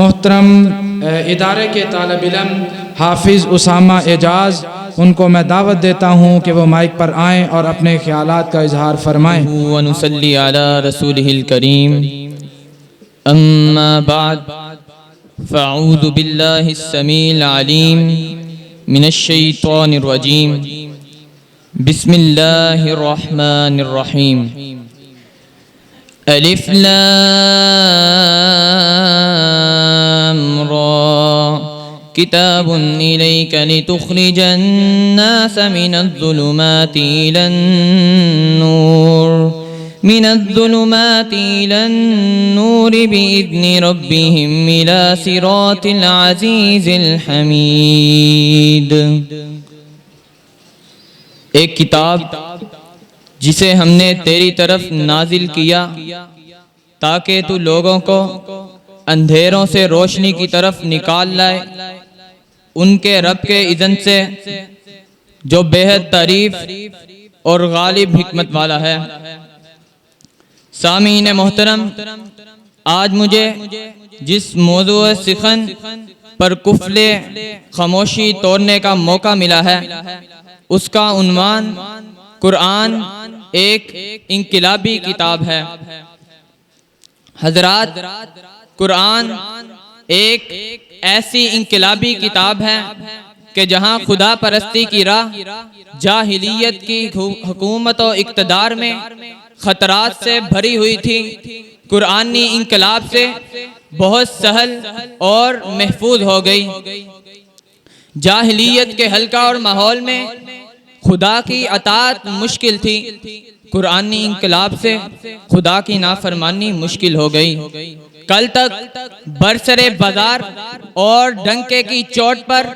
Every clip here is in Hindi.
मोहतरम इदारे के तालिब इल्म हाफिज़ उसामा एजाज़, उनको मैं दावत देता हूँ कि वो माइक पर आएँ और अपने ख्यालात का इजहार फरमाएँ। व नुसल्ली अला रसूलिहिल करीम, अम्मा बाद, फ़अऊज़ु बिल्लाहिस समीइल अलीम मिनश शैतानिर रजीम, बिस्मिल्लाहिर रहमानिर रहीम। अलिफ लाम रा, किताबुन इलैका लितुख़रिजन नास मिनज़्ज़ुलुमाति इलन्नूर बिइज़्नि रब्बिहिम इला सिरातिल अज़ीज़िल हमीद। एक किताब जिसे हमने तेरी तरफ नाजिल किया ताकि तू लोगों को अंधेरों से रोशनी की तरफ निकाल लाए, उनके रब के इज़्न से जो बेहद तारीफ और गालिब हिकमत वाला है। सामीन मोहतरम, आज मुझे जिस मौजूद सिखन पर कुफले खामोशी तोड़ने का मौका मिला है, उसका उन्वान कुरान एक इनकलाबी किताब है। हजरात, कुरान एक ऐसी इनकलाबी किताब है कि जहाँ खुदा परस्ती की राह जाहिलियत की हुकूमत और इक़्तिदार में खतरात से भरी हुई थी, कुरानी इनकलाब से बहुत सहल और महफूज हो गई। जाहिलियत के हल्का और माहौल में खुदा की अताअत मुश्किल थी, कुरानी इनकलाब से खुदा की नाफरमानी मुश्किल हो गई। कल तक बरसरे बाजार और डंके की चोट पर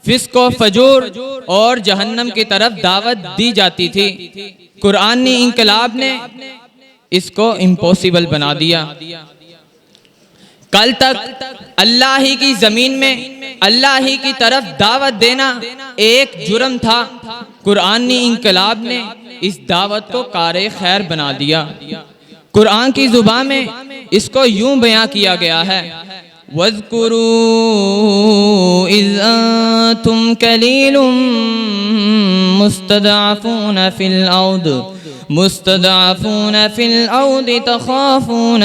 फिस्क व फजूर और जहन्नम की तरफ दावत दी जाती थी। कुरानी इनकलाब ने इसको इम्पॉसिबल बना दिया। कल तक अल्लाह ही की जमीन में अल्लाह ही की तरफ दावत देना एक जुर्म था, कुरानी इनकलाब ने इस दावत को कारे खैर बना दिया। कुरान की जुबान में इसको यूं बयां किया गया है, वज़्कुरू इज़ अंतुम कलीलुम मुस्तदअफ़ून फिल अर्द तख़ाफ़ून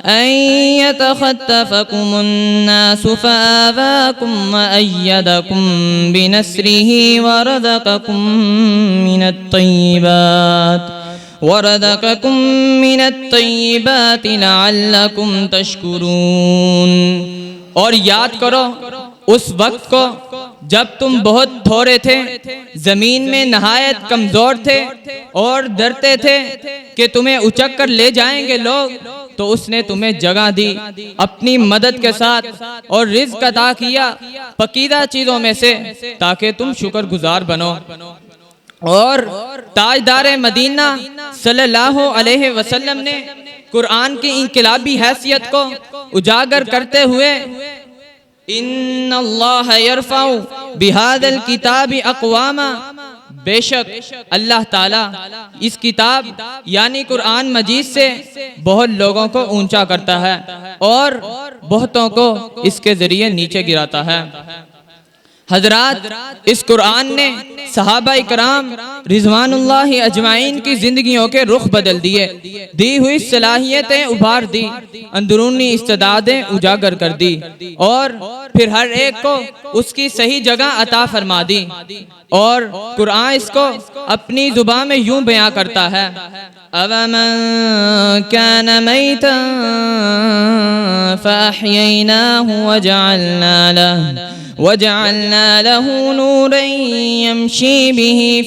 अन यतख़त्तफ़कुमुन्नास फ़आवाकुम वअय्यदकुम बिनस्रिही वरज़क़कुम मिनत्तय्यिबाति लअल्लकुम तशकुरून। और याद करो उस वक्त को जब तुम बहुत थोड़े थे, जमीन में नहायत कमजोर थे और डरते थे कि तुम्हें उचक कर ले जाएंगे लोग, तो उसने तुम्हें जगह दी अपनी मदद के साथ और रिज़्क़ अता किया पकीदा चीजों में से, ताकि तुम शुक्रगुजार बनो। और ताजदार मदीना सल्लल्लाहु अलैहि वसल्लम ने कुरान की इनकलाबी हैसियत को उजागर करते हुए इन्नल्लाह यरफ़उ बिहाज़ल किताबि अक़वामा, बेशक अल्लाह ताला इस किताब यानी कुरान मजीद से बहुत लोगों को ऊंचा करता है और बहुतों को इसके जरिए नीचे गिराता है। हजरात, इस कुरान ने सहाबा इकराम रिज़वानुल्लाहि अजमाइन की जिंदगियों के रुख बदल दिए, दी हुई सलाहियतें उभार दी, अंदरूनी इस्तेदादें उजागर कर दी और फिर हर एक को उसकी सही जगह अता फरमा दी। और कुरान इसको अपनी जुबान में यूं बयां करता है, अवमन कान मैतन फ़अह्यैनाहु वजअलना लहू नूरन यमशी बिही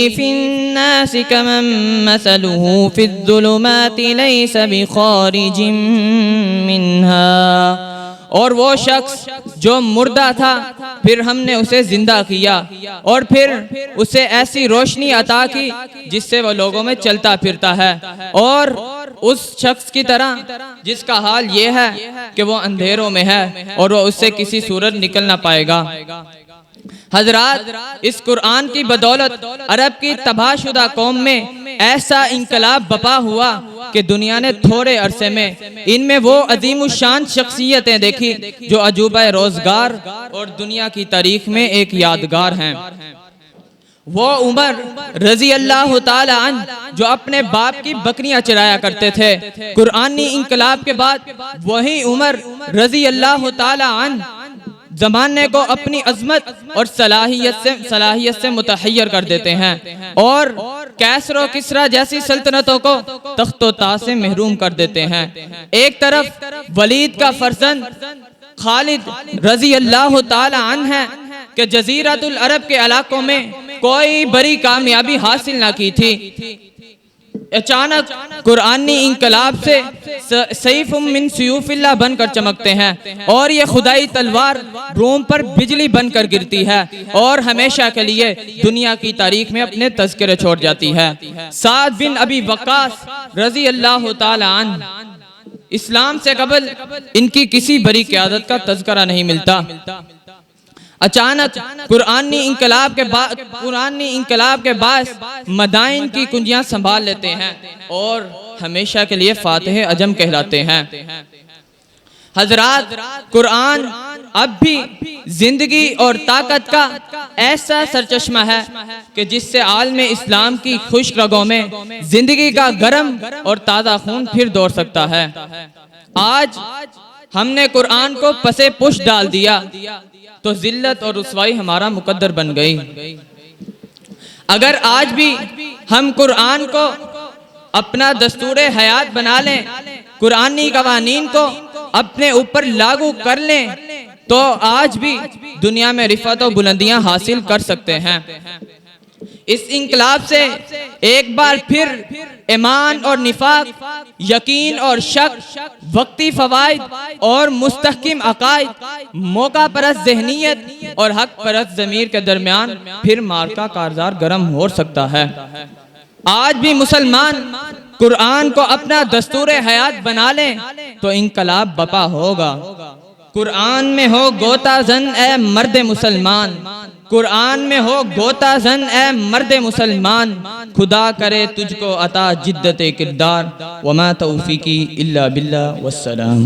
फिन्नास कमन मसलुहु फिज़्ज़ुलुमाति लैसा बिखारिजिम मिन्हा। और वो शख्स जो मुर्दा था, फिर हमने उसे जिंदा किया और फिर उसे ऐसी रोशनी अता की जिससे वो लोगों में चलता फिरता है, और उस शख्स की तरह जिसका हाल ये है कि वो अंधेरों में है और वो उससे किसी सूरत निकल ना पाएगा। हजरात, इस कुरान की बदौलत अरब की तबाहशुदा कौम में ऐसा इंकलाब बपा हुआ कि दुनिया ने थोड़े अरसे में इनमें वो अजीमुशान शख्सियतें देखी जो अजूबा रोजगार और दुनिया की तारीख में एक यादगार हैं। वो उमर रजी अल्लाह ताला अन्हु जो अपने बाप की बकरियां चराया करते थे, कुरानी इंकलाब के बाद वही उमर रजी अल्लाह ताला अन्हु ज़माने को अपनी अजमत और सलाहियत से मुतहय्यर कर देते हैं और कैसरो किसरा जैसी सल्तनतों को तख्तो ताज से महरूम कर देते हैं। एक तरफ वलीद का फर्जंद खालिद रजी अल्लाह ताला अन्हु है कि जजीरतुल अरब के इलाकों में कोई बड़ी कामयाबी हासिल ना की थी। अचानक कुरानी इंकलाब से सैफुम मिन सुयूफिल्लाह बनकर चमकते हैं और ये खुदाई तलवार रोम पर बिजली बनकर गिरती है और हमेशा के लिए दुनिया की तारीख में अपने तज़किरे छोड़ जाती है। साद बिन अबी वक्कास रजी अल्लाह ताला अन्हु, इस्लाम से कबल इनकी किसी बड़ी क़यादत का तज़किरा नहीं मिलता। अचानक कुरानी इंकलाब के बाद मदाइन की कुंजियां संभाल लेते हैं और हमेशा के लिए फातिह अजम कहलाते हैं। हजरात, कुरान अब भी जिंदगी और ताकत का ऐसा सरचश्मा है कि जिससे आलम इस्लाम की खुश्क रगों में जिंदगी का गर्म और ताज़ा खून फिर दौड़ सकता है। आज हमने कुरान को पसे पुश डाल दिया तो जिल्लत और रुसवाई हमारा मुकद्दर बन गई। अगर आज भी हम कुरान को अपना दस्तूर हयात बना लें, कुरानी कवानीन को अपने ऊपर लागू कर लें, तो आज भी दुनिया में रिफत और बुलंदियां हासिल कर सकते हैं। इस इंकलाब से एक बार फिर ईमान और निफाक, यकीन और शक, वक्ती फवाइद और मुस्तहकिम अकायद, मौका परस्त ज़हनियत और हक परस्त ज़मीर के दरमियान फिर मार्का कारजार गर्म हो सकता है। आज भी मुसलमान कुरान को अपना दस्तूर हयात बना लें तो इंकलाब बपा होगा। कुरान में हो गोता जन ए मर्द मुसलमान, कुरान में हो गोता जन ए मर्द मुसलमान, खुदा करे तुझको अता जिद्दत किरदार, वमा तौफीकी इल्ला बिल्लाह वस्सलाम।